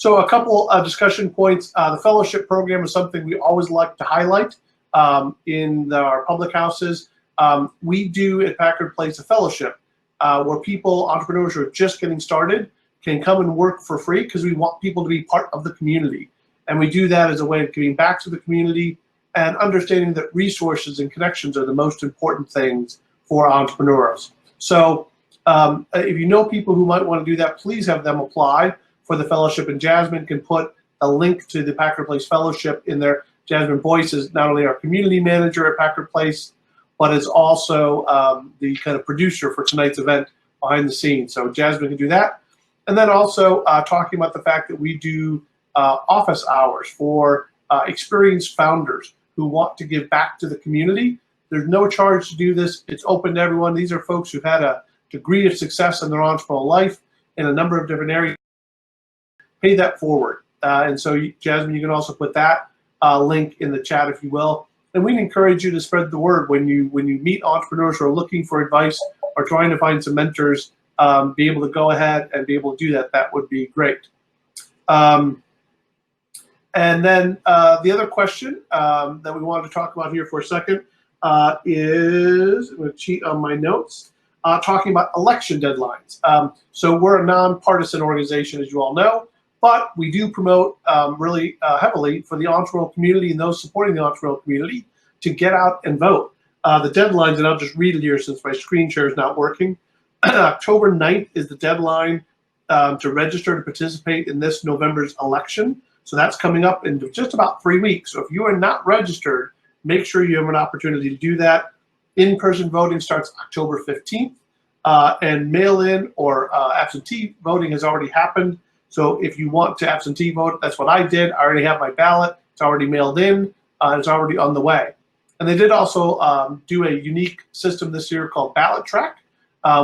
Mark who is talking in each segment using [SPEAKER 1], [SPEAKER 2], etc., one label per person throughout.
[SPEAKER 1] So a couple of discussion points. The fellowship program is something we always like to highlight in our public houses. We do at Packard Place a fellowship where people, entrepreneurs who are just getting started, can come and work for free because we want people to be part of the community. And we do that as a way of giving back to the community and understanding that resources and connections are the most important things for entrepreneurs. So if you know people who might want to do that, please have them apply for the fellowship, and Jasmine can put a link to the Packard Place Fellowship in there. Jasmine Boyce is not only our community manager at Packard Place, but is also the kind of producer for tonight's event behind the scenes. So Jasmine can do that. And then also talking about the fact that we do office hours for experienced founders who want to give back to the community. There's no charge to do this. It's open to everyone. These are folks who've had a degree of success in their entrepreneurial life in a number of different areas. Pay that forward. And so, Jasmine, you can also put that link in the chat, if you will. And we'd encourage you to spread the word when you meet entrepreneurs who are looking for advice or trying to find some mentors. Be able to go ahead and be able to do that. That would be great. And then the other question that we wanted to talk about here for a second is, I'm going to cheat on my notes, talking about election deadlines. So we're a nonpartisan organization, as you all know, but we do promote really heavily for the entrepreneurial community and those supporting the entrepreneurial community to get out and vote. The deadlines, and I'll just read it here since my screen share is not working. October 9th is the deadline to register to participate in this November's election. So that's coming up in just about 3 weeks. So if you are not registered, make sure you have an opportunity to do that. In-person voting starts October 15th, and mail-in or absentee voting has already happened. So if you want to absentee vote, that's what I did. I already have my ballot. It's already mailed in. It's already on the way. And they did also do a unique system this year called Ballot Track,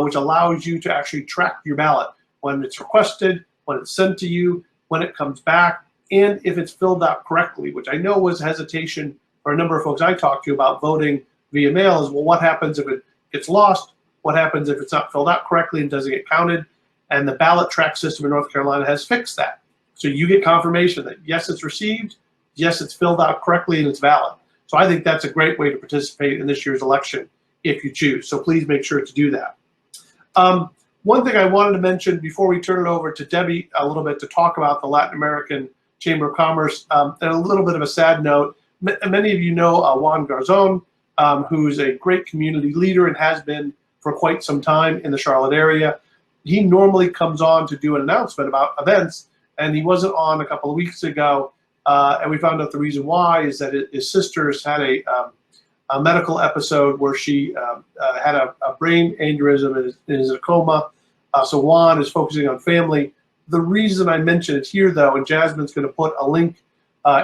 [SPEAKER 1] which allows you to actually track your ballot when it's requested, when it's sent to you, when it comes back, and if it's filled out correctly, which I know was hesitation for a number of folks I talked to about voting via mail is, well, what happens if it gets lost? What happens if it's not filled out correctly and doesn't get counted? And the ballot track system in North Carolina has fixed that. So you get confirmation that yes, it's received, yes, it's filled out correctly, and it's valid. So I think that's a great way to participate in this year's election if you choose. So please make sure to do that. One thing I wanted to mention before we turn it over to Debbie a little bit to talk about the Latin American Chamber of Commerce, and a little bit of a sad note. Many of you know Juan Garzon, who's a great community leader and has been for quite some time in the Charlotte area. He normally comes on to do an announcement about events, and he wasn't on a couple of weeks ago, and we found out the reason why is that his sister's had a medical episode where she had a brain aneurysm and is in a coma. So Juan is focusing on family. The reason I mention it here, though, and Jasmine's going to put a link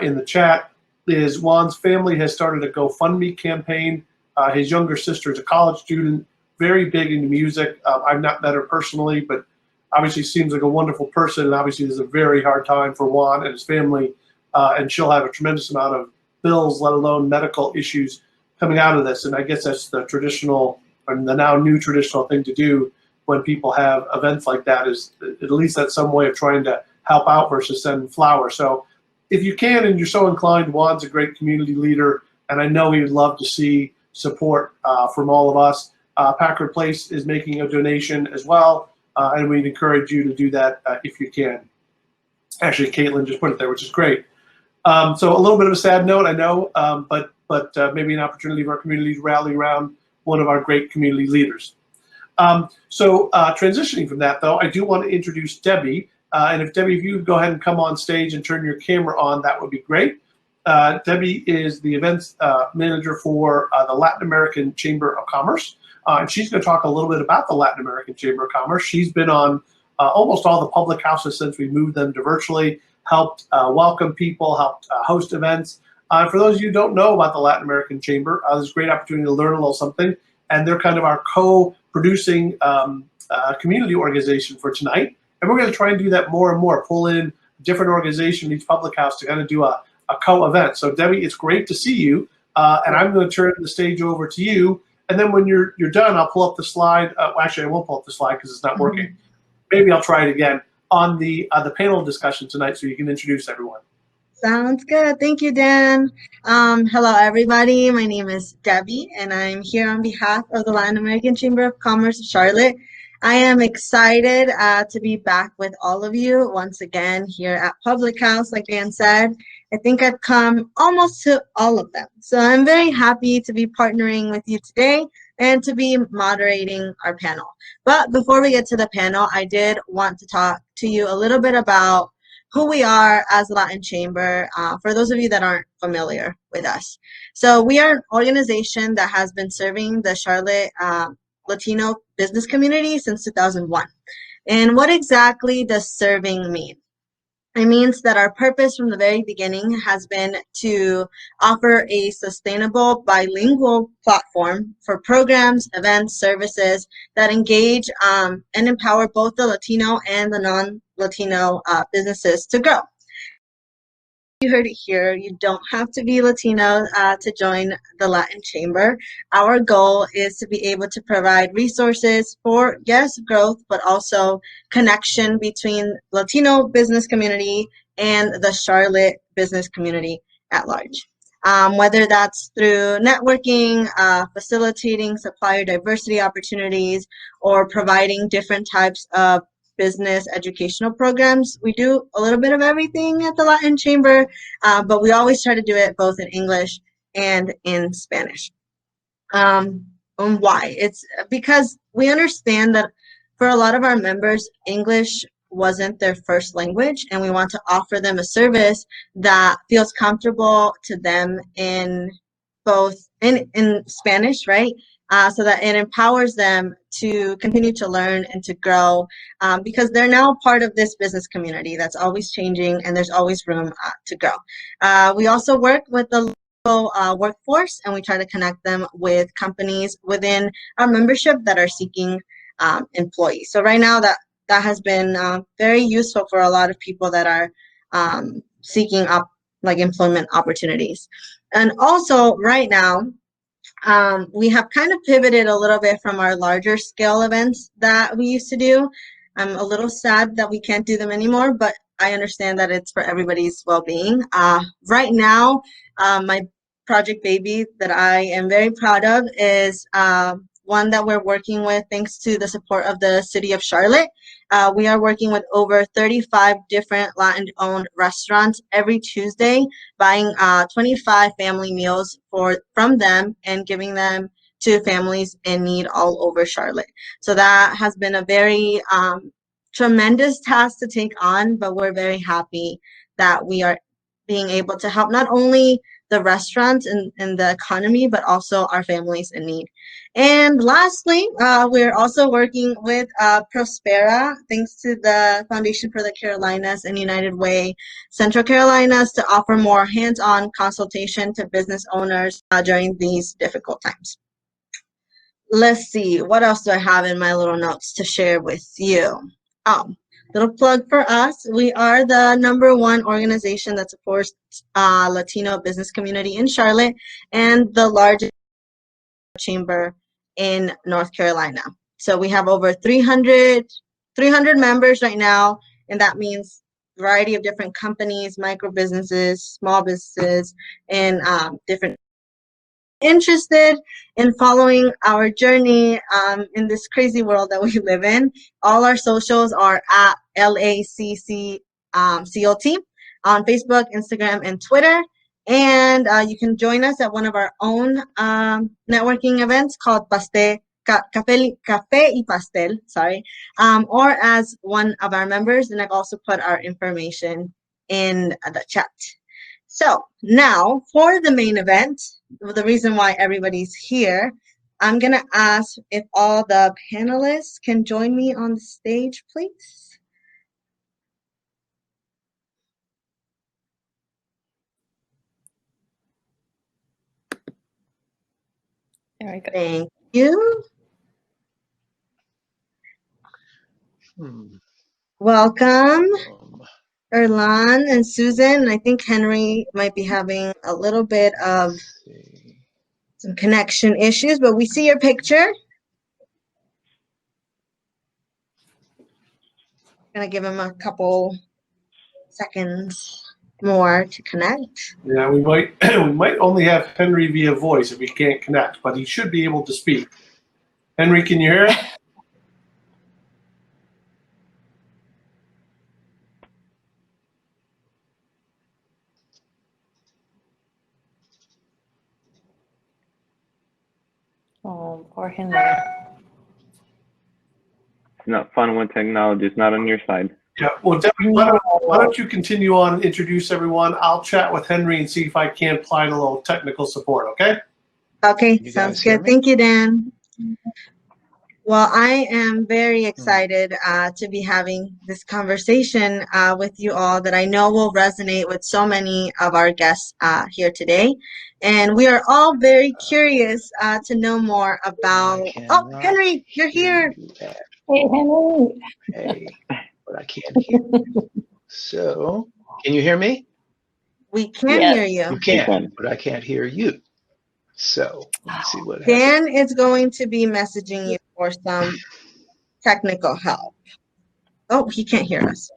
[SPEAKER 1] in the chat, is Juan's family has started a GoFundMe campaign. His younger sister is a college student, very big into music. I've not met her personally, but obviously seems like a wonderful person. And obviously, there's a very hard time for Juan and his family, and she'll have a tremendous amount of bills, let alone medical issues coming out of this. And I guess that's the traditional, or the now new traditional thing to do when people have events like that, is at least that's some way of trying to help out versus send flowers. So if you can and you're so inclined, Juan's a great community leader, and I know he would love to see support from all of us. Packard Place is making a donation as well, and we'd encourage you to do that if you can. Actually, Caitlin just put it there, which is great. So a little bit of a sad note, I know, but maybe an opportunity for our community to rally around one of our great community leaders. So transitioning from that, though, I do want to introduce Debbie. And if Debbie, if you would go ahead and come on stage and turn your camera on, that would be great. Debbie is the events manager for the Latin American Chamber of Commerce. And she's going to talk a little bit about the Latin American Chamber of Commerce. She's been on almost all the public houses since we moved them to virtually, helped welcome people, helped host events. For those of you who don't know about the Latin American Chamber, there's a great opportunity to learn a little something. And they're kind of our co-producing community organization for tonight. And we're going to try and do that more and more, pull in different organizations in each public house to kind of do a co-event. So Debbie, it's great to see you. And I'm going to turn the stage over to you. And then when you're done, I'll pull up the slide. Well, actually, I won't pull up the slide because it's not working. Maybe I'll try it again. on the panel discussion tonight, so you can introduce everyone.
[SPEAKER 2] Sounds good. Thank you, Dan. Hello, everybody. My name is Debbie, and I'm here on behalf of the Latin American Chamber of Commerce of Charlotte. I am excited to be back with all of you once again here at Public House. Like Dan said, I think I've come almost to all of them. So I'm very happy to be partnering with you today and to be moderating our panel. But before we get to the panel, I did want to talk to you a little bit about who we are as the Latin Chamber, for those of you that aren't familiar with us. So we are an organization that has been serving the Charlotte Latino business community since 2001. And what exactly does serving mean? It means that our purpose from the very beginning has been to offer a sustainable bilingual platform for programs, events, services that engage and empower both the Latino and the non-Latino businesses to grow. You heard it here. You don't have to be Latino to join the Latin Chamber. Our goal is to be able to provide resources for, yes, growth, but also connection between Latino business community and the Charlotte business community at large. Whether that's through networking, facilitating supplier diversity opportunities, or providing different types of business educational programs. We do a little bit of everything at the Latin Chamber, but we always try to do it both in English and in Spanish. And why? It's because we understand that for a lot of our members, English wasn't their first language, and we want to offer them a service that feels comfortable to them in both in Spanish, right? So that it empowers them to continue to learn and to grow, because they're now part of this business community that's always changing, and there's always room to grow. We also work with the local workforce, and we try to connect them with companies within our membership that are seeking employees. So right now that has been very useful for a lot of people that are seeking up like employment opportunities. And also right now, we have kind of pivoted a little bit from our larger scale events that we used to do. I'm a little sad that we can't do them anymore, but I understand that it's for everybody's well-being. Right now, my project baby that I am very proud of is one that we're working with thanks to the support of the City of Charlotte. We are working with over 35 different Latin-owned restaurants every Tuesday, buying 25 family meals from them and giving them to families in need all over Charlotte. So that has been a very tremendous task to take on, but we're very happy that we are being able to help not only the restaurants and the economy, but also our families in need. And lastly, we're also working with Prospera, thanks to the Foundation for the Carolinas and United Way Central Carolinas, to offer more hands-on consultation to business owners during these difficult times. Let's see, what else do I have in my little notes to share with you? Oh, little plug for us. We are the #1 organization that supports Latino business community in Charlotte and the largest chamber in North Carolina. So we have over 300 members right now, and that means a variety of different companies, micro businesses, small businesses, and different. Interested in following our journey in this crazy world that we live in, all our socials are at LACC COT on Facebook, Instagram, and Twitter. And you can join us at one of our own networking events called Café y Pastel, or as one of our members. And I've also put our information in the chat. So now for the main event, the reason why everybody's here, I'm going to ask if all the panelists can join me on the stage, please.
[SPEAKER 3] There we go.
[SPEAKER 2] Thank you. Welcome, Erlan and Susan. I think Henry might be having a little bit of some connection issues, but we see your picture. Gonna give him a couple seconds more to connect.
[SPEAKER 1] Yeah, we might we might only have Henry via voice if he can't connect, but he should be able to speak. Henry, can you hear us?
[SPEAKER 3] Oh, poor Henry.
[SPEAKER 4] It's not fun when technology is not on your side.
[SPEAKER 1] Yeah. Well, Debbie, why don't you continue on and introduce everyone? I'll chat with Henry and see if I can provide a little technical support. Okay.
[SPEAKER 2] Okay,
[SPEAKER 5] You
[SPEAKER 2] sounds
[SPEAKER 5] guys hear
[SPEAKER 2] good.
[SPEAKER 5] me?
[SPEAKER 2] Thank you, Dan. Well, I am very excited to be having this conversation with you all that I know will resonate with so many of our guests here today. And we are all very curious to know more about.
[SPEAKER 5] I
[SPEAKER 2] Oh,
[SPEAKER 5] cannot
[SPEAKER 2] Henry, you're
[SPEAKER 5] hear
[SPEAKER 2] here.
[SPEAKER 5] you at
[SPEAKER 3] Hey, Henry.
[SPEAKER 5] hey, but I can't hear you. So, can you hear me?
[SPEAKER 2] We can
[SPEAKER 3] Yes.
[SPEAKER 2] hear
[SPEAKER 5] You
[SPEAKER 2] you.
[SPEAKER 5] can, but I can't hear you. So, let's see what happens.
[SPEAKER 2] Dan is going to be messaging you for some technical help. Oh, he can't hear us.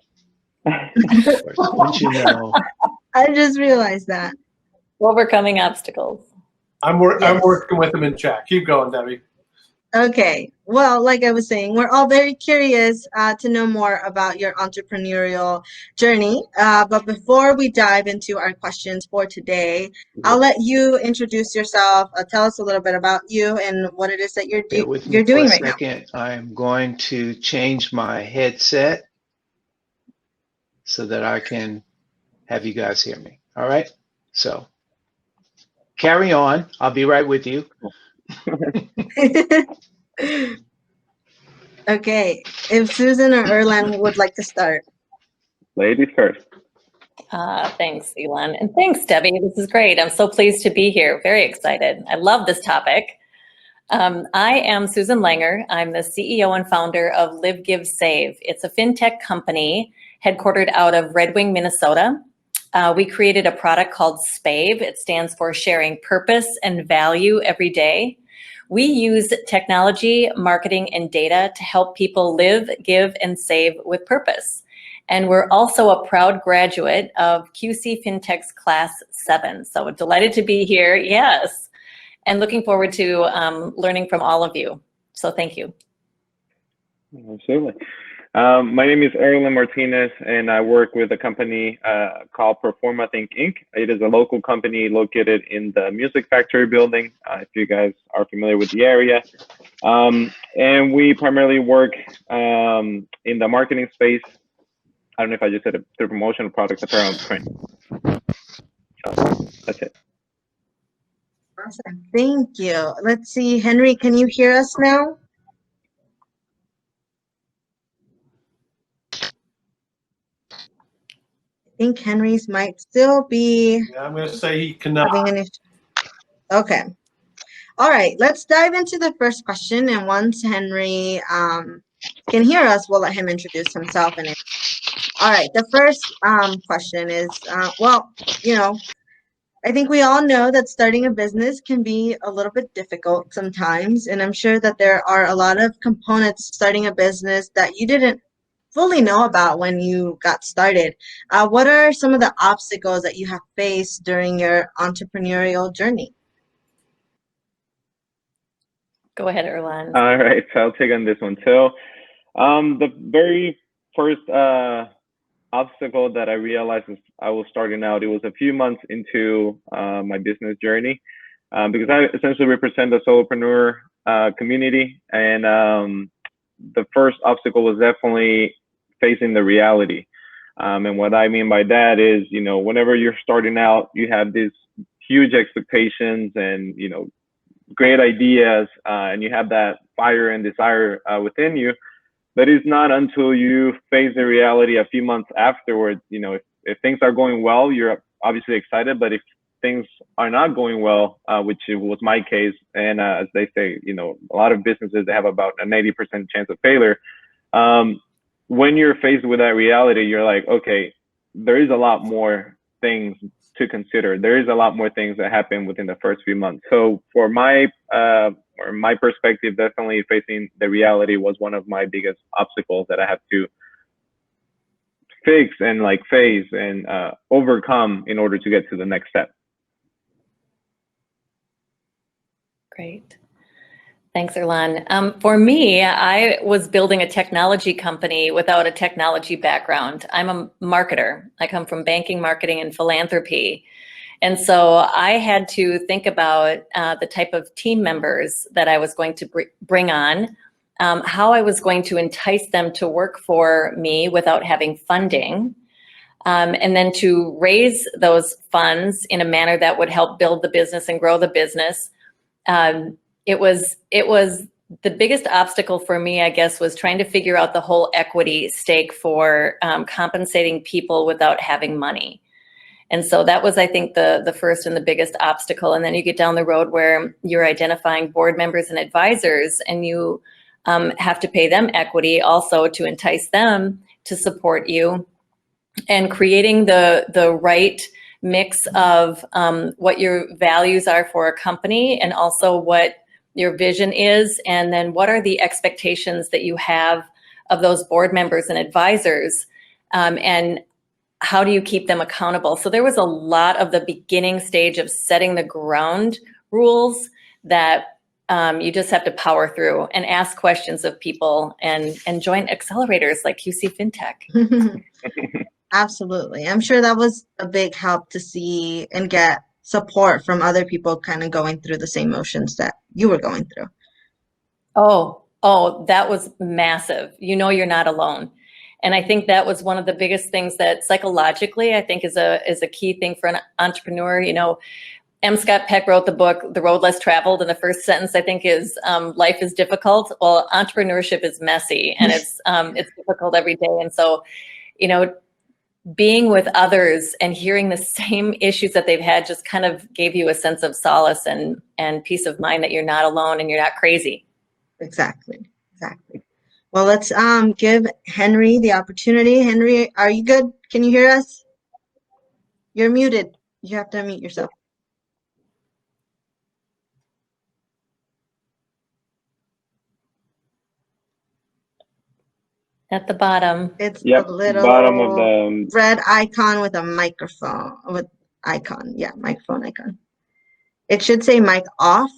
[SPEAKER 5] Wouldn't you know?
[SPEAKER 2] I just realized that.
[SPEAKER 3] Overcoming obstacles.
[SPEAKER 1] I'm
[SPEAKER 2] Yes.
[SPEAKER 1] working with him in chat. Keep going, Debbie.
[SPEAKER 2] Okay. Well, like I was saying, we're all very curious to know more about your entrepreneurial journey. But before we dive into our questions for today, I'll let you introduce yourself. Tell us a little bit about you and what it is that
[SPEAKER 5] Bear with me
[SPEAKER 2] you're
[SPEAKER 5] for
[SPEAKER 2] doing
[SPEAKER 5] a
[SPEAKER 2] right now.
[SPEAKER 5] second. I'm going to change my headset so that I can have you guys hear me. All right? So, carry on. I'll be right with you.
[SPEAKER 2] Okay. If Susan or Erlan would like to start.
[SPEAKER 4] Ladies first.
[SPEAKER 3] Thanks, Elon. And thanks, Debbie. This is great. I'm so pleased to be here. Very excited. I love this topic. I am Susan Langer. I'm the CEO and founder of Live, Give, Save. It's a fintech company headquartered out of Red Wing, Minnesota. We created a product called SPAVE. It stands for Sharing Purpose and Value Every Day. We use technology, marketing, and data to help people live, give, and save with purpose. And we're also a proud graduate of QC FinTech's Class 7. So delighted to be here, yes. And looking forward to learning from all of you. So thank you.
[SPEAKER 4] Absolutely. My name is Erlan Martinez, and I work with a company called Performa Think Inc. It is a local company located in the Music Factory building, if you guys are familiar with the area. And we primarily work in the marketing space. I don't know if I just said it, through promotion, product, apparel, and print. So that's it.
[SPEAKER 2] Awesome. Thank you. Let's see. Henry, can you hear us now? I think Henry's might still be
[SPEAKER 1] Yeah, I'm going to say he cannot.
[SPEAKER 2] having an issue. Okay. All right. Let's dive into the first question. And once Henry can hear us, we'll let him introduce himself. And all right. The first question is, well, you know, I think we all know that starting a business can be a little bit difficult sometimes. And I'm sure that there are a lot of components to starting a business that you didn't fully know about when you got started. What are some of the obstacles that you have faced during your entrepreneurial journey?
[SPEAKER 3] Go ahead, Erlan.
[SPEAKER 4] All right, so I'll take on this one. So the very first obstacle that I realized as I was starting out, it was a few months into my business journey, because I essentially represent the solopreneur community. And the first obstacle was definitely facing the reality. And what I mean by that is, you know, whenever you're starting out, you have these huge expectations and, you know, great ideas, and you have that fire and desire within you. But it's not until you face the reality a few months afterwards, you know, if things are going well, you're obviously excited, but if things are not going well, which was my case, and as they say, you know, a lot of businesses, they have about an 80% chance of failure. When you're faced with that reality, you're like, okay, there is a lot more things to consider. There is a lot more things that happen within the first few months. So for my perspective, definitely facing the reality was one of my biggest obstacles that I have to fix and like face and overcome in order to get to the next step.
[SPEAKER 3] Great. Thanks, Erlan. For me, I was building a technology company without a technology background. I'm a marketer. I come from banking, marketing, and philanthropy. And so I had to think about the type of team members that I was going to bring on, how I was going to entice them to work for me without having funding, and then to raise those funds in a manner that would help build the business and grow the business. It was the biggest obstacle for me, I guess, was trying to figure out the whole equity stake for compensating people without having money. And so that was, I think, the first and the biggest obstacle. And then you get down the road where you're identifying board members and advisors, and you have to pay them equity also to entice them to support you, and creating the right mix of what your values are for a company and also what your vision is, and then what are the expectations that you have of those board members and advisors, and how do you keep them accountable? So there was a lot of the beginning stage of setting the ground rules that you just have to power through and ask questions of people and join accelerators like QC FinTech.
[SPEAKER 2] Absolutely. I'm sure that was a big help to see and get support from other people kind of going through the same motions that you were going through.
[SPEAKER 3] Oh, that was massive. You know, you're not alone. And I think that was one of the biggest things that psychologically, I think is a key thing for an entrepreneur. You know, M. Scott Peck wrote the book, The Road Less Traveled, and the first sentence I think is, life is difficult. Well, entrepreneurship is messy, and it's difficult every day. And so, you know, being with others and hearing the same issues that they've had just kind of gave you a sense of solace and peace of mind that you're not alone and you're not crazy.
[SPEAKER 2] Exactly. Well, let's give Henry the opportunity. Henry, are you good? Can you hear us? You're muted. You have to unmute yourself.
[SPEAKER 3] At the bottom.
[SPEAKER 2] It's
[SPEAKER 4] Yep,
[SPEAKER 2] a little
[SPEAKER 4] bottom of the
[SPEAKER 2] red icon with a microphone, microphone icon. It should say mic off,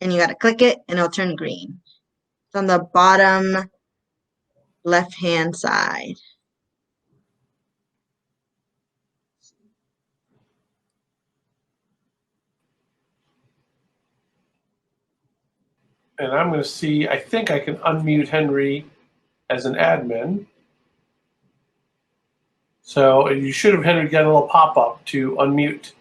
[SPEAKER 2] and you got to click it, and it'll turn green. It's on the bottom left-hand side.
[SPEAKER 1] And I'm going to see, I think I can unmute Henry as an admin. So you should have, Henry, got a little pop-up to unmute.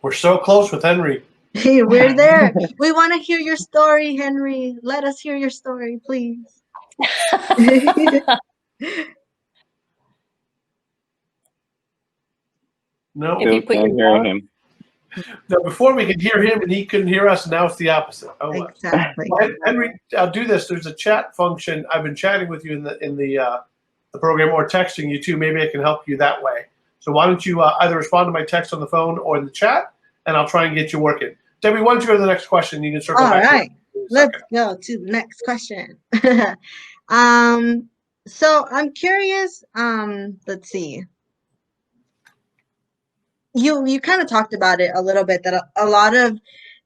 [SPEAKER 1] We're so close with Henry.
[SPEAKER 2] Hey, we're there. We want to hear your story, Henry. Let us hear your story, please.
[SPEAKER 1] No,
[SPEAKER 3] If you put
[SPEAKER 4] can't
[SPEAKER 3] your
[SPEAKER 4] hear him.
[SPEAKER 1] no, before we could hear him and he couldn't hear us, now it's the opposite. Oh, well.
[SPEAKER 2] Exactly.
[SPEAKER 1] Well, Henry, I'll do this. There's a chat function. I've been chatting with you in the program, or texting you too. Maybe I can help you that way. So why don't you either respond to my text on the phone or in the chat, and I'll try and get you working. Debbie, why don't you go to the next question? You can circle
[SPEAKER 2] All
[SPEAKER 1] back.
[SPEAKER 2] right. Let's go to the next question. So I'm curious, let's see. You kind of talked about it a little bit, that a lot of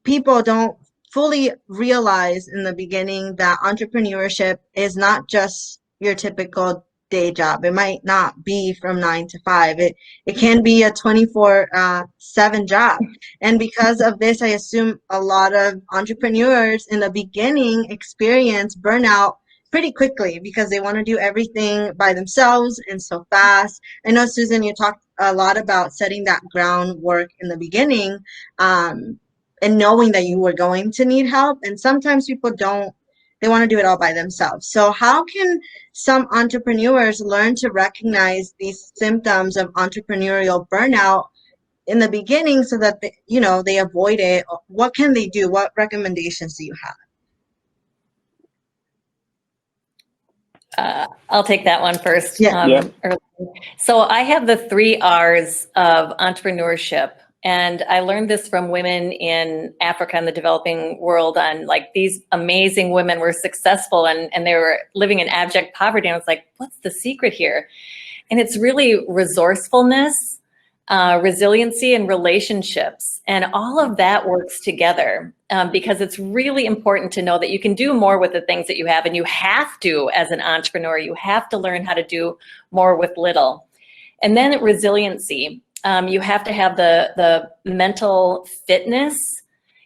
[SPEAKER 2] people don't fully realize in the beginning that entrepreneurship is not just your typical day job. It might not be from 9 to 5. It can be a 24/7 job. And because of this, I assume a lot of entrepreneurs in the beginning experience burnout pretty quickly because they want to do everything by themselves and so fast. I know, Susan, you talked a lot about setting that groundwork in the beginning, and knowing that you were going to need help. And sometimes people don't, they want to do it all by themselves. So how can some entrepreneurs learn to recognize these symptoms of entrepreneurial burnout in the beginning so that they avoid it? What can they do? What recommendations do you have?
[SPEAKER 3] I'll take that one first.
[SPEAKER 2] Yeah.
[SPEAKER 3] So I have the 3 R's of entrepreneurship. And I learned this from women in Africa and the developing world, on like these amazing women were successful and they were living in abject poverty. And I was like, what's the secret here? And it's really resourcefulness, resiliency, and relationships. And all of that works together, because it's really important to know that you can do more with the things that you have. And you have to, as an entrepreneur, you have to learn how to do more with little. And then resiliency. You have to have the mental fitness,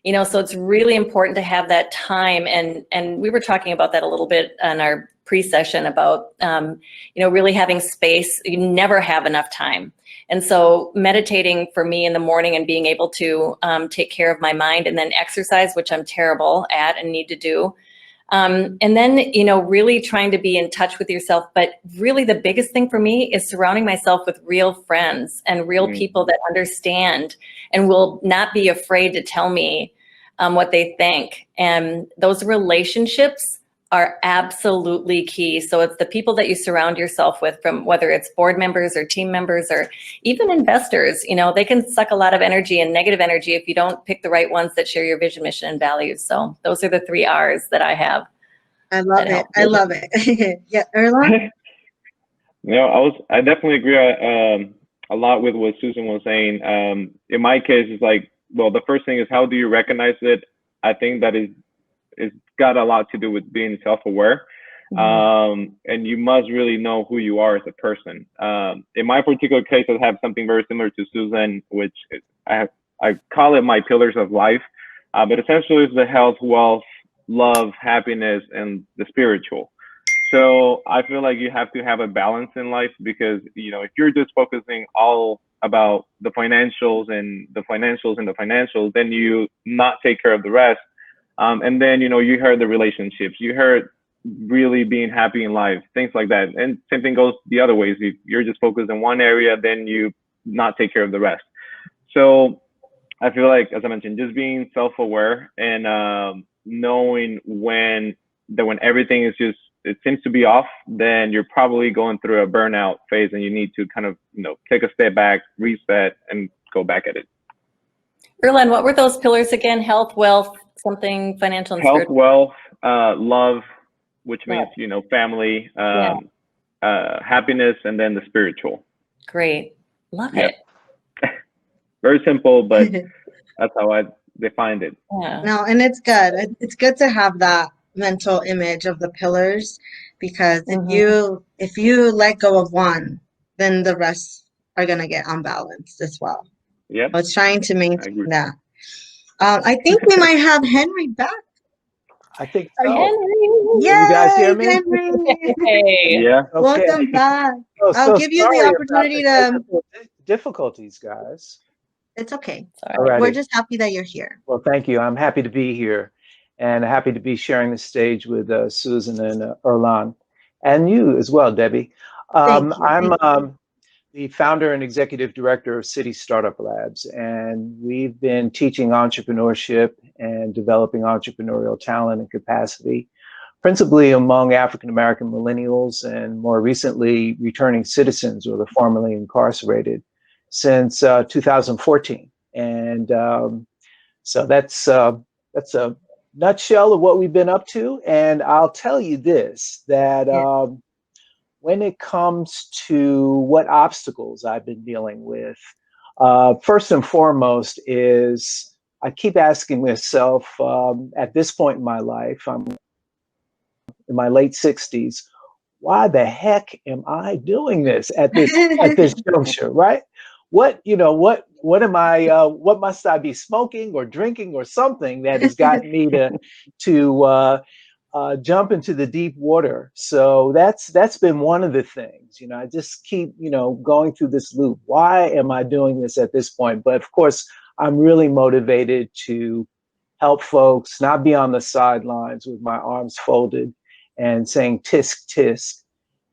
[SPEAKER 3] you know, so it's really important to have that time. And we were talking about that a little bit on our pre-session about, you know, really having space. You never have enough time. And so meditating for me in the morning and being able to take care of my mind, and then exercise, which I'm terrible at and need to do. And then, you know, really trying to be in touch with yourself. But really the biggest thing for me is surrounding myself with real friends and real people that understand and will not be afraid to tell me what they think. And those relationships are absolutely key. So it's the people that you surround yourself with, from whether it's board members or team members or even investors. You know, they can suck a lot of energy and negative energy if you don't pick the right ones that share your vision, mission, and values. So those are the 3 R's that I have.
[SPEAKER 2] I love it. I love it. Yeah, Erlan?
[SPEAKER 4] No, I definitely agree a lot with what Susan was saying. In my case, it's like, well, the first thing is, how do you recognize it? I think that it's got a lot to do with being self-aware. And you must really know who you are as a person. In my particular case, I have something very similar to Susan, which I call it my pillars of life. But essentially it's the health, wealth, love, happiness, and the spiritual. So I feel like you have to have a balance in life, because, you know, if you're just focusing all about the financials and the financials, then you not take care of the rest. And then, you know, you heard the relationships, you heard really being happy in life, things like that. And same thing goes the other ways. If you're just focused in one area, then you not take care of the rest. So I feel like, as I mentioned, just being self-aware and knowing when everything is just, it seems to be off, then you're probably going through a burnout phase and you need to kind of, you know, take a step back, reset, and go back at it.
[SPEAKER 3] Erlan, what were those pillars again? Health, wealth, something financial, and
[SPEAKER 4] health,
[SPEAKER 3] spiritual?
[SPEAKER 4] wealth, love, which means, you know, family, happiness, and then the spiritual.
[SPEAKER 3] Great. Love it.
[SPEAKER 4] Very simple, but that's how I defined it.
[SPEAKER 3] Yeah.
[SPEAKER 2] No, and it's good. It's good to have that mental image of the pillars, because if you let go of one, then the rest are gonna get unbalanced as well.
[SPEAKER 4] Yeah.
[SPEAKER 2] I was trying to maintain that. I think we might have Henry back.
[SPEAKER 5] I think so.
[SPEAKER 3] Henry.
[SPEAKER 2] Yay,
[SPEAKER 5] you guys hear me?
[SPEAKER 2] Henry.
[SPEAKER 3] Hey.
[SPEAKER 4] Yeah.
[SPEAKER 5] Okay.
[SPEAKER 2] Welcome back.
[SPEAKER 5] Oh,
[SPEAKER 2] I'll
[SPEAKER 5] so
[SPEAKER 2] give you
[SPEAKER 5] sorry
[SPEAKER 2] the
[SPEAKER 5] about
[SPEAKER 2] opportunity
[SPEAKER 5] the
[SPEAKER 2] to.
[SPEAKER 5] technical difficulties, guys.
[SPEAKER 2] It's okay.
[SPEAKER 5] Alrighty.
[SPEAKER 2] We're just happy that you're here.
[SPEAKER 5] Well, thank you. I'm happy to be here, and happy to be sharing the stage with Susan and Erlan, and you as well, Debbie.
[SPEAKER 2] Thank you.
[SPEAKER 5] I'm the founder and executive director of City Startup Labs, and we've been teaching entrepreneurship and developing entrepreneurial talent and capacity, principally among African-American millennials and more recently returning citizens or the formerly incarcerated, since 2014. And so that's a nutshell of what we've been up to. And I'll tell you this, that when it comes to what obstacles I've been dealing with, first and foremost is I keep asking myself at this point in my life, I'm in my late 60s, why the heck am I doing this at this juncture, right? What am I, what must I be smoking or drinking or something that has gotten me to jump into the deep water? So that's been one of the things, I just keep, going through this loop. Why am I doing this at this point? But of course, I'm really motivated to help folks not be on the sidelines with my arms folded and saying tisk, tisk,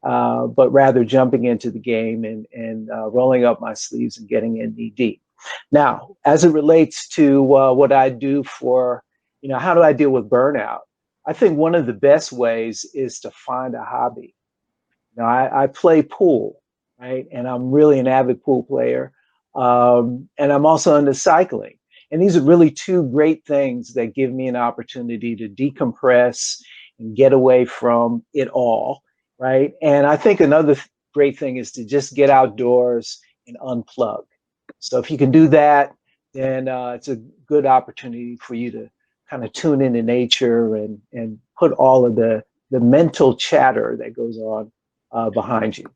[SPEAKER 5] but rather jumping into the game and rolling up my sleeves and getting in knee deep. Now, as it relates to what I do for, how do I deal with burnout? I think one of the best ways is to find a hobby. I play pool, right? And I'm really an avid pool player. And I'm also into cycling. And these are really two great things that give me an opportunity to decompress and get away from it all, right? And I think another great thing is to just get outdoors and unplug. So if you can do that, then it's a good opportunity for you to kind of tune into nature and put all of the mental chatter that goes on behind you.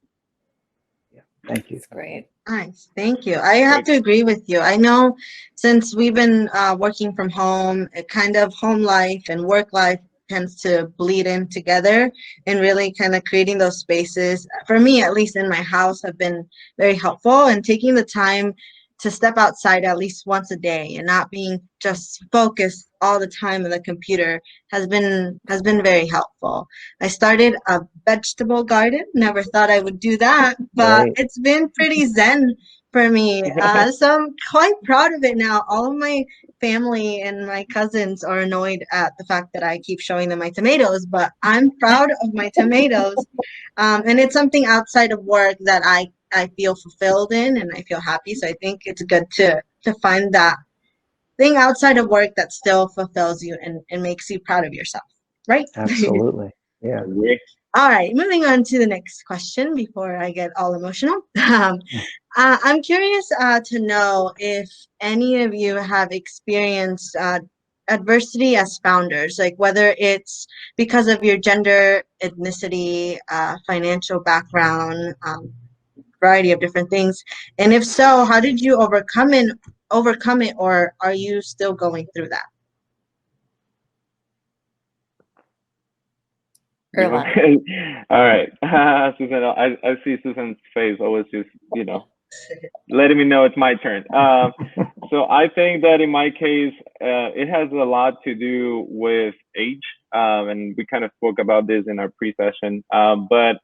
[SPEAKER 5] Yeah, thank you.
[SPEAKER 3] That's great.
[SPEAKER 2] Nice, thank you. I have to agree with you. I know since we've been working from home, it kind of home life and work life tends to bleed in together, and really kind of creating those spaces, for me at least in my house, have been very helpful, and taking the time to step outside at least once a day and not being just focused all the time on the computer has been very helpful. I started a vegetable garden. Never thought I would do that, but
[SPEAKER 5] Right.
[SPEAKER 2] it's been pretty zen for me. So I'm quite proud of it now. All of my family and my cousins are annoyed at the fact that I keep showing them my tomatoes, but I'm proud of my tomatoes. And it's something outside of work that I feel fulfilled in, and I feel happy. So I think it's good to find that thing outside of work that still fulfills you and makes you proud of yourself, right?
[SPEAKER 5] Absolutely. Yeah.
[SPEAKER 2] All right, moving on to the next question before I get all emotional. I'm curious to know if any of you have experienced adversity as founders, like whether it's because of your gender, ethnicity, financial background, variety of different things. And if so, how did you overcome it, or are you still going through that?
[SPEAKER 3] Erlan.
[SPEAKER 4] All right. Susan, I see Susan's face always just, letting me know it's my turn. So I think that in my case, it has a lot to do with age. And we kind of spoke about this in our pre-session. But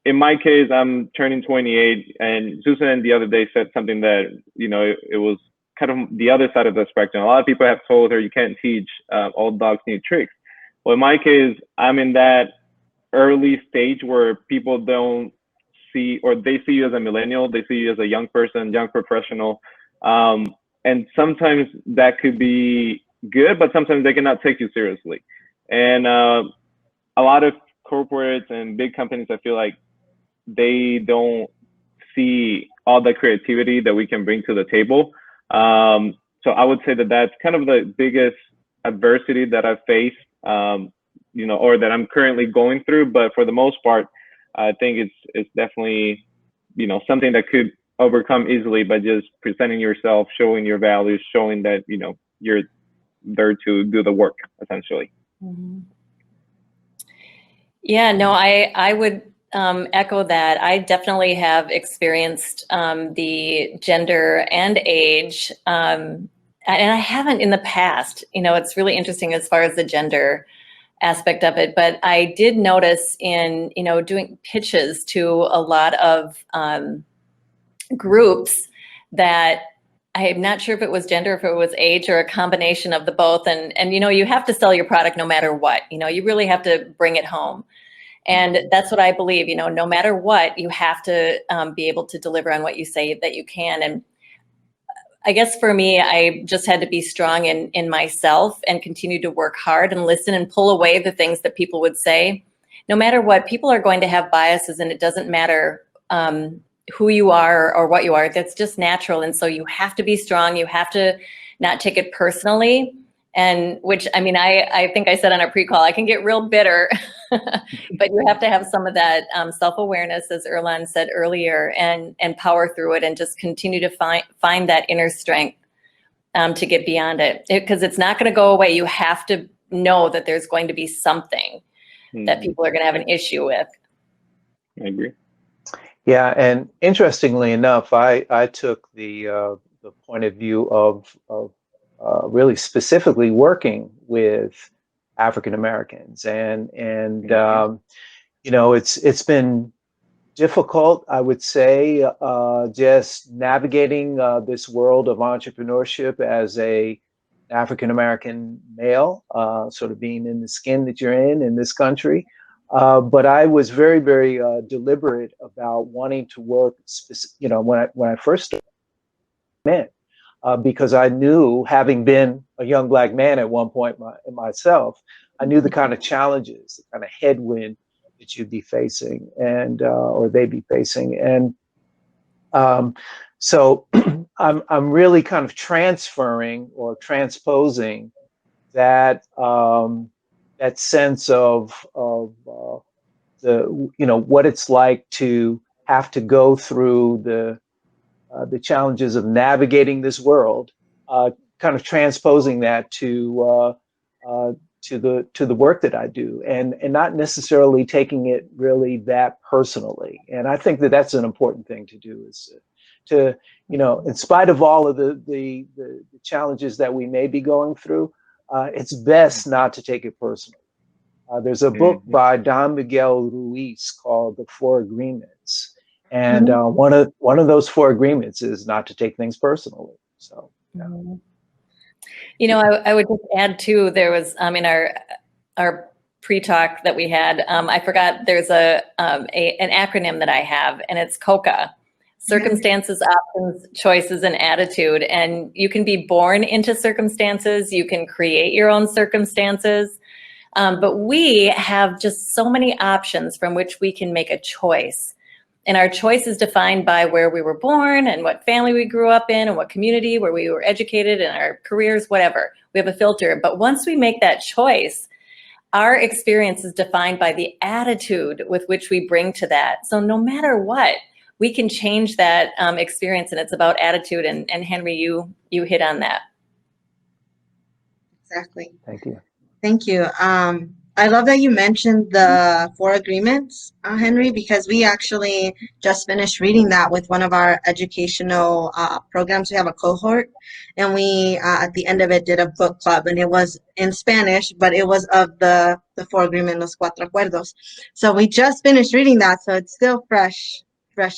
[SPEAKER 4] in my case, I'm turning 28, and Susan the other day said something that, it was kind of the other side of the spectrum. A lot of people have told her you can't teach old dogs new tricks. Well, in my case, I'm in that early stage where people don't see, or they see you as a millennial, they see you as a young person, young professional. And sometimes that could be good, but sometimes they cannot take you seriously. And a lot of corporates and big companies, I feel like they don't see all the creativity that we can bring to the table. So I would say that that's kind of the biggest adversity that I've faced, or that I'm currently going through. But for the most part, I think it's definitely, something that could overcome easily by just presenting yourself, showing your values, showing that, you're there to do the work, essentially.
[SPEAKER 3] Mm-hmm. Yeah, no, I would echo that. I definitely have experienced the gender and age, and I haven't in the past. It's really interesting as far as the gender aspect of it, but I did notice in doing pitches to a lot of groups that I'm not sure if it was gender, if it was age, or a combination of the both. And you have to sell your product no matter what. You really have to bring it home. And that's what I believe, no matter what, you have to be able to deliver on what you say that you can. And I guess for me, I just had to be strong in myself and continue to work hard and listen and pull away the things that people would say. No matter what, people are going to have biases, and it doesn't matter who you are or what you are. That's just natural. And so you have to be strong. You have to not take it personally. And which, I think I said on our pre-call, I can get real bitter, but you have to have some of that self-awareness, as Erlan said earlier, and power through it and just continue to find that inner strength to get beyond it, because it's not going to go away. You have to know that there's going to be something that people are going to have an issue with.
[SPEAKER 4] I agree.
[SPEAKER 5] Yeah, and interestingly enough, I took the point of view of really specifically working with African Americans, and it's been difficult, I would say, just navigating this world of entrepreneurship as a African American male, sort of being in the skin that you're in this country. But I was very, very deliberate about wanting to work. When I first started, men. Because I knew, having been a young black man at one point myself, I knew the kind of challenges, the kind of headwind that you'd be facing, and or they'd be facing, and so I'm really kind of transferring or transposing that that sense of the what it's like to have to go through the challenges of navigating this world, kind of transposing that to the work that I do, and not necessarily taking it really that personally. And I think that that's an important thing to do, is to in spite of all of the challenges that we may be going through, it's best not to take it personally. There's a book by Don Miguel Ruiz called The Four Agreements. And one of those four agreements is not to take things personally. So, yeah.
[SPEAKER 3] I would just add too. There was in our pre-talk that we had. I forgot there's an acronym that I have, and it's COCA: circumstances, options, choices, and attitude. And you can be born into circumstances. You can create your own circumstances. But we have just so many options from which we can make a choice. And our choice is defined by where we were born and what family we grew up in and what community, where we were educated, and our careers, whatever. We have a filter. But once we make that choice, our experience is defined by the attitude with which we bring to that. So no matter what, we can change that experience, and it's about attitude. And Henry, you hit on that.
[SPEAKER 2] Exactly.
[SPEAKER 5] Thank you.
[SPEAKER 2] Thank you. I love that you mentioned the four agreements, Henry, because we actually just finished reading that with one of our educational programs. We have a cohort, and we, at the end of it, did a book club, and it was in Spanish, but it was of the four agreements, los cuatro acuerdos. So we just finished reading that, so it's still fresh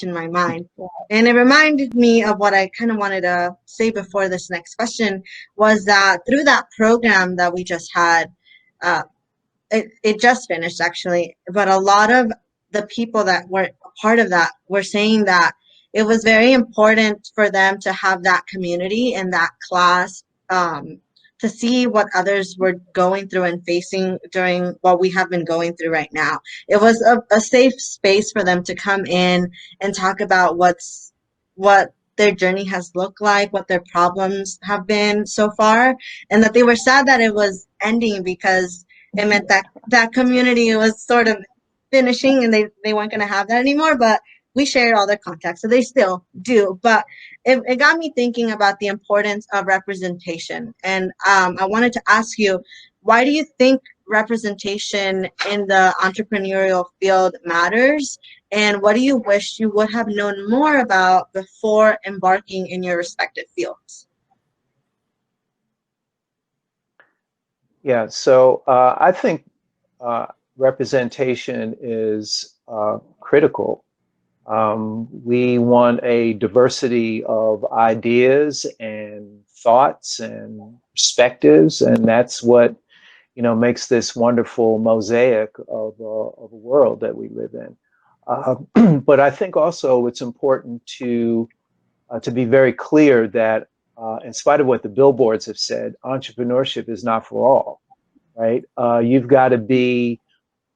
[SPEAKER 2] in my mind. And it reminded me of what I kind of wanted to say before this next question, was that through that program that we just had, it just finished actually, but a lot of the people that were a part of that were saying that it was very important for them to have that community in that class, to see what others were going through and facing during what we have been going through right now. It was a safe space for them to come in and talk about what their journey has looked like, what their problems have been so far, and that they were sad that it was ending, because it meant that community was sort of finishing, and they weren't going to have that anymore. But we shared all their contacts, so they still do. But it got me thinking about the importance of representation. And I wanted to ask you, why do you think representation in the entrepreneurial field matters? And what do you wish you would have known more about before embarking in your respective fields?
[SPEAKER 5] Yeah, so I think representation is critical. We want a diversity of ideas and thoughts and perspectives, and that's what makes this wonderful mosaic of a world that we live in. But I think also it's important to be very clear that in spite of what the billboards have said, entrepreneurship is not for all, right? You've got to be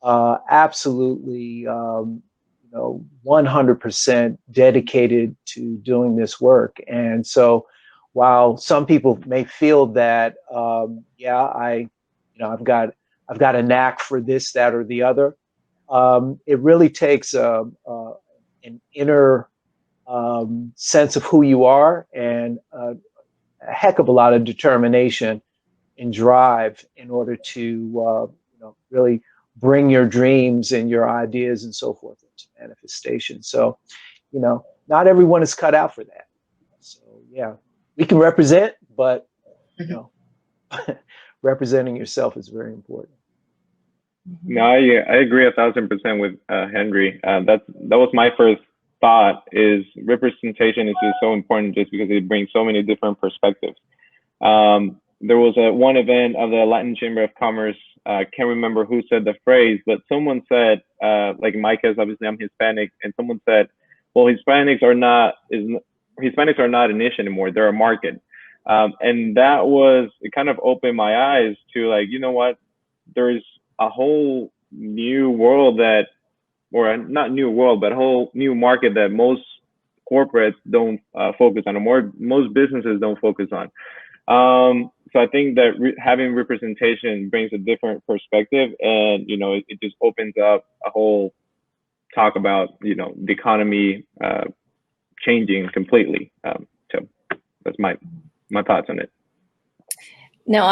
[SPEAKER 5] absolutely 100% dedicated to doing this work. And so while some people may feel that, I've got a knack for this, that, or the other, it really takes an inner sense of who you are, and a heck of a lot of determination and drive in order to really bring your dreams and your ideas and so forth into manifestation. So, not everyone is cut out for that. So yeah, we can represent, but representing yourself is very important.
[SPEAKER 4] No, I agree 1,000% with Henry. That was my first thought, is representation is just so important, just because it brings so many different perspectives. There was one event of the Latin Chamber of Commerce. I can't remember who said the phrase, but someone said, like Mike is obviously, I'm Hispanic, and someone said, well, Hispanics are Hispanics are not a niche anymore; they're a market. And that it kind of opened my eyes to like, you know what, there's a whole new world or not new world, but a whole new market that most corporates don't focus on, or most businesses don't focus on. So I think that having representation brings a different perspective, and it just opens up a whole talk about the economy changing completely. So that's my thoughts on it.
[SPEAKER 3] No,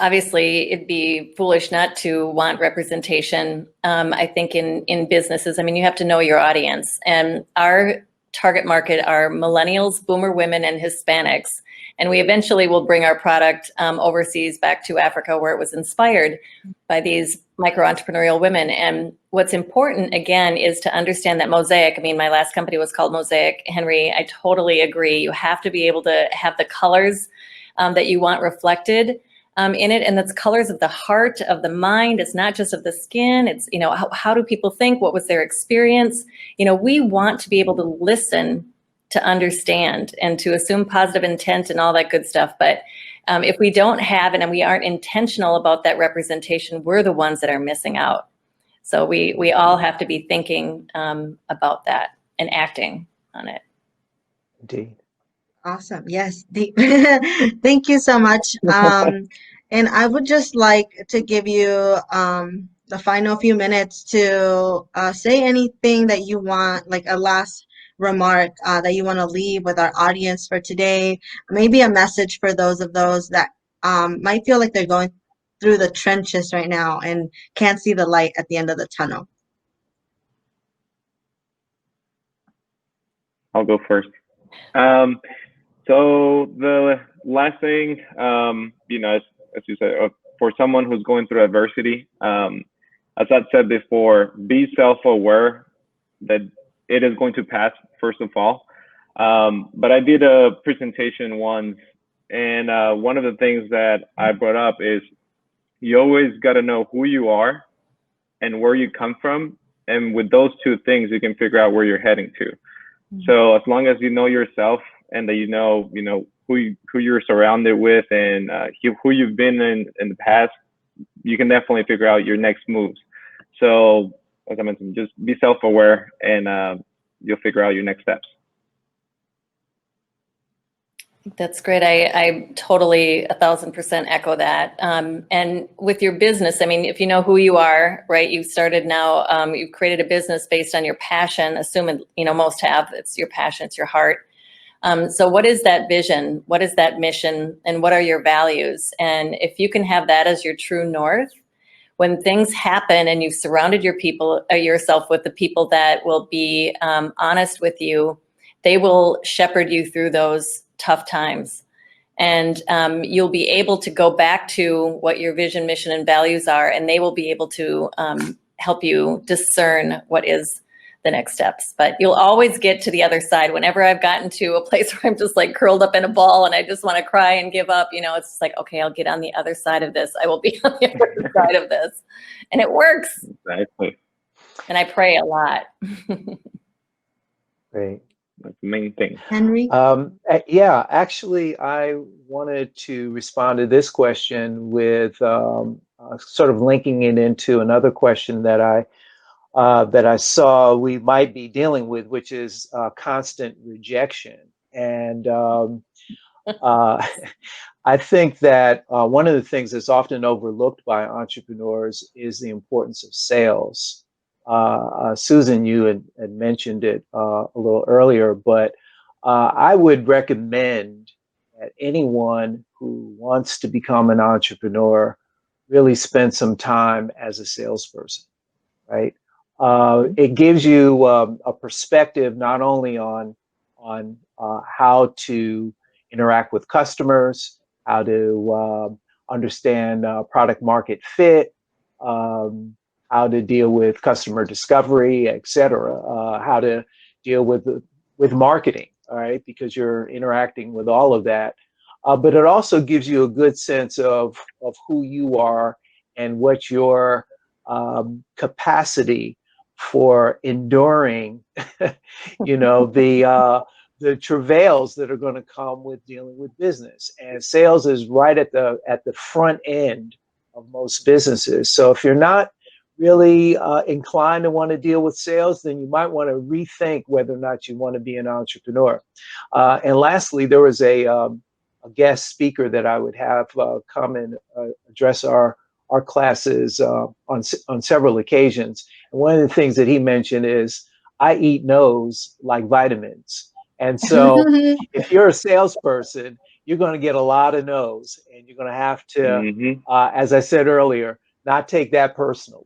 [SPEAKER 3] obviously it'd be foolish not to want representation. I think in businesses, I mean, you have to know your audience, and our target market are millennials, boomer women, and Hispanics. And we eventually will bring our product overseas back to Africa, where it was inspired by these micro-entrepreneurial women. And what's important, again, is to understand that Mosaic, I mean, my last company was called Mosaic. Henry, I totally agree. You have to be able to have the colors that you want reflected in it. And that's colors of the heart, of the mind. It's not just of the skin. It's, how do people think? What was their experience? We want to be able to listen to understand and to assume positive intent and all that good stuff. But if we don't have it and we aren't intentional about that representation, we're the ones that are missing out. So we all have to be thinking about that and acting on it.
[SPEAKER 5] Indeed.
[SPEAKER 2] Awesome. Yes. Thank you so much. And I would just like to give you the final few minutes to say anything that you want, like a last remark that you want to leave with our audience for today. Maybe a message for those that might feel like they're going through the trenches right now and can't see the light at the end of the tunnel.
[SPEAKER 4] I'll go first. So the last thing, as you said, for someone who's going through adversity, as I said before, be self-aware that it is going to pass, first of all. But I did a presentation once, and one of the things that I brought up is you always got to know who you are and where you come from. And with those two things, you can figure out where you're heading to. Mm-hmm. So as long as you know yourself and that you know who you're surrounded with and who you've been in the past, you can definitely figure out your next moves. So as I mentioned, just be self-aware and you'll figure out your next steps.
[SPEAKER 3] That's great. I totally 1,000% echo that. And with your business, I mean, if you know who you are, right, you've started now, you've created a business based on your passion, assuming, most have, it's your passion, it's your heart. So what is that vision? What is that mission? And what are your values? And if you can have that as your true north, when things happen and you've surrounded yourself with the people that will be honest with you, they will shepherd you through those tough times. And you'll be able to go back to what your vision, mission, and values are, and they will be able to help you discern what is the next steps. But you'll always get to the other side. Whenever I've gotten to a place where I'm just like curled up in a ball and I just want to cry and give up, it's just like, okay, I'll get on the other side of this. I will be on the other side of this. And it works.
[SPEAKER 4] Exactly.
[SPEAKER 3] And I pray a lot.
[SPEAKER 5] Great.
[SPEAKER 4] That's the main thing.
[SPEAKER 2] Henry?
[SPEAKER 5] Yeah, actually, I wanted to respond to this question with sort of linking it into another question that I saw we might be dealing with, which is constant rejection. And I think that one of the things that's often overlooked by entrepreneurs is the importance of sales. Susan, you had mentioned it a little earlier, but I would recommend that anyone who wants to become an entrepreneur really spend some time as a salesperson, right? It gives you a perspective not only on how to interact with customers, how to understand product market fit, how to deal with customer discovery, et cetera, how to deal with marketing, all right, because you're interacting with all of that. But it also gives you a good sense of who you are and what your capacity for enduring, the the travails that are going to come with dealing with business. And sales is right at the front end of most businesses. So if you're not really inclined to want to deal with sales, then you might want to rethink whether or not you want to be an entrepreneur. And lastly, there was a guest speaker that I would have come and address our classes on several occasions. And one of the things that he mentioned is, I eat no's like vitamins. And so if you're a salesperson, you're going to get a lot of no's, and you're going to have to, as I said earlier, not take that personally.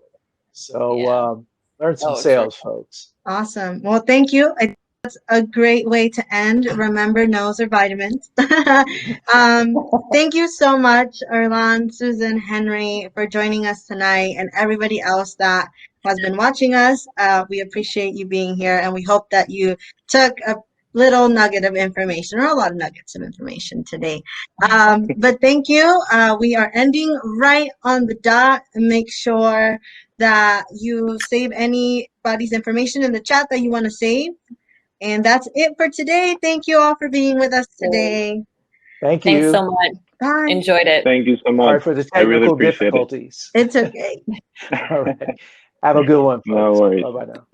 [SPEAKER 5] So learn some sales, folks.
[SPEAKER 2] Awesome. Well, thank you. I think that's a great way to end. Remember, no's are vitamins. Thank you so much, Erlan, Susan, Henry, for joining us tonight, and everybody else that has been watching us. We appreciate you being here, and we hope that you took a little nugget of information, or a lot of nuggets of information today. But thank you. We are ending right on the dot. Make sure that you save anybody's information in the chat that you want to save. And that's it for today. Thank you all for being with us today.
[SPEAKER 5] Thank you.
[SPEAKER 3] Thanks so much.
[SPEAKER 2] Bye.
[SPEAKER 3] Enjoyed it.
[SPEAKER 4] Thank you so much.
[SPEAKER 5] Sorry for the
[SPEAKER 4] I really
[SPEAKER 5] technical
[SPEAKER 4] appreciate
[SPEAKER 5] difficulties.
[SPEAKER 2] It's okay.
[SPEAKER 5] All right. Have a good one, folks.
[SPEAKER 4] No worries.
[SPEAKER 5] Bye-bye now.